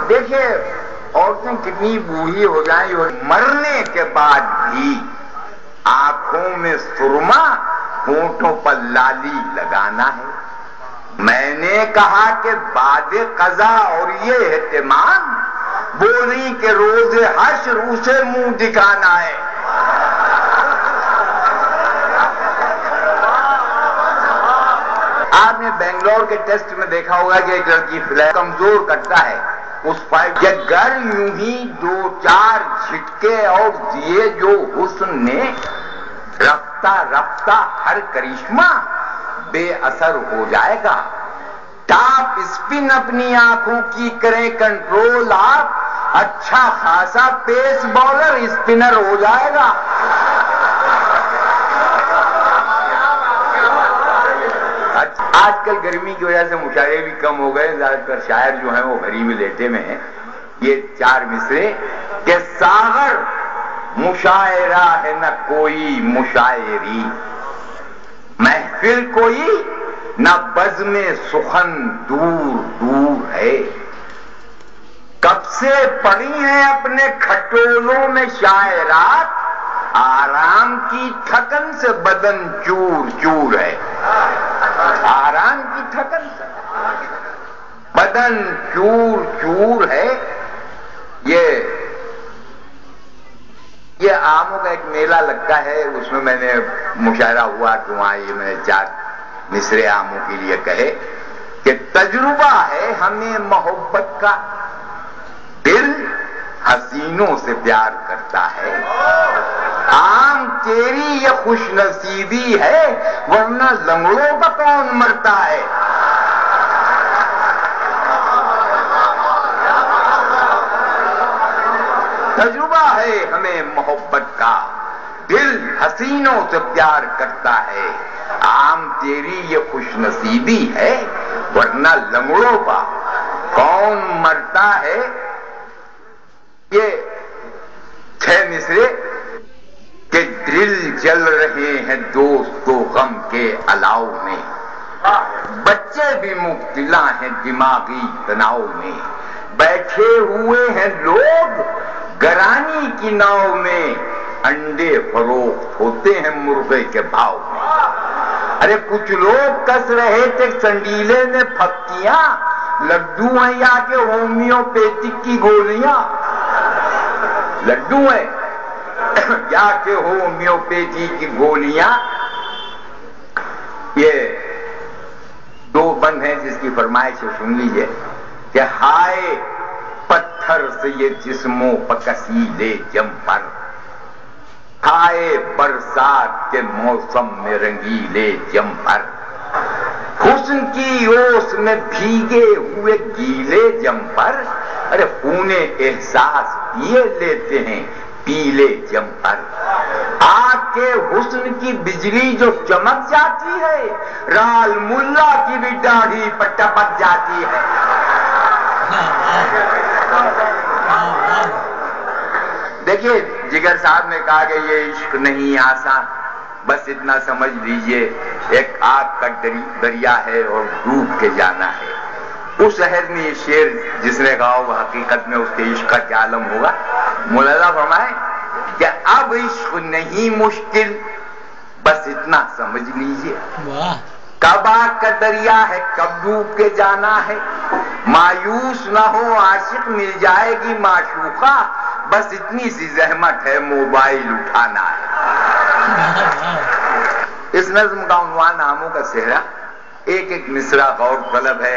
دیکھیے عورتیں کتنی بوڑھی ہو جائیں اور مرنے کے بعد بھی آنکھوں میں سرما ہونٹوں پر لالی لگانا ہے. میں نے کہا کہ بعد قضا اور یہ اہتمام بول رہی کہ روز حشر اسے منہ دکھانا ہے. آپ نے بنگلور کے ٹیسٹ میں دیکھا ہوگا کہ ایک لڑکی فلیٹ کمزور کرتا ہے اس فائٹ کے گر یوں ہی دو چار جھٹکے اور دیے جو حسن نے رفتہ رفتہ ہر کرشمہ بے اثر ہو جائے گا. ٹاپ اسپن اپنی آنکھوں کی کریں کنٹرول آپ اچھا خاصا پیس بالر اسپنر ہو جائے گا. آج کل گرمی کی وجہ سے مشاعرے بھی کم ہو گئے، زیادہ تر شاعر جو ہیں وہ غریب لیٹے میں ہیں. یہ چار مصرے کہ ساغر مشاعرہ ہے نہ کوئی مشاعری، محفل کوئی نہ بزم سخن دور دور ہے. کب سے پڑی ہیں اپنے کھٹولوں میں شاعرات، آرام کی تھکن سے بدن چور چور ہے. آرام کی تھکن سے بدن چور چور ہے. یہ آموں کا ایک میلہ لگتا ہے، اس میں نے مشاعرہ ہوا تو وہاں یہ میں نے چار مصرے آموں کے لیے کہے کہ تجربہ ہے ہمیں محبت کا، دل حسینوں سے پیار کرتا ہے. آم تیری یہ خوش نصیبی ہے ورنہ لنگڑوں کا کون مرتا ہے. تجربہ ہے ہمیں محبت کا، دل حسینوں سے پیار کرتا ہے. آم تیری یہ خوش نصیبی ہے ورنہ لنگڑوں کا کون مرتا ہے. یہ چھ مصرے کہ دل جل رہے ہیں دوست و غم کے الاؤ میں، بچے بھی مبتلا ہیں دماغی تناؤ میں، بیٹھے ہوئے ہیں لوگ گرانی کی ناؤ میں، انڈے فروخت ہوتے ہیں مرغے کے بھاؤ میں. ارے کچھ لوگ کس رہے تھے سنڈیلے میں پھپتیاں، لڈو ہیں یا کہ ہومیوپیتھک کی گولیاں. لڈو ہیں یا کہ ہومیوپیتھی کی گولیاں. یہ دو بند ہیں جس کی فرمائش سن لیجئے کہ ہائے پتھر سے یہ جسموں پکسیلے جم پر، ہائے برسات کے موسم میں رنگیلے جم پر، حسن کی اوس میں بھیگے ہوئے گیلے جم پر. ارے خون احساس پیے لیتے ہیں پیلے جم پر. آگ کے حسن کی بجلی جو چمک جاتی ہے رال ملا کی بھی داڑھی پر ٹپک جاتی ہے. دیکھیے جگر صاحب نے کہا کہ یہ عشق نہیں آسان، بس اتنا سمجھ لیجئے ایک آگ کا دریا ہے اور ڈوب کے جانا ہے. اس شہر میں یہ شعر جس نے کہا وہ حقیقت میں اس کے عشق کا کیا عالم ہوگا. مولانا فرمائے کہ اب عشق نہیں مشکل، بس اتنا سمجھ لیجئے کب آگ کا دریا ہے کب ڈوب کے جانا ہے. مایوس نہ ہو عاشق مل جائے گی معشوقہ، بس اتنی سی زحمت ہے موبائل اٹھانا ہے. اس نظم کا عنوان آموں کا صحرا. ایک ایک مصرع غور طلب ہے.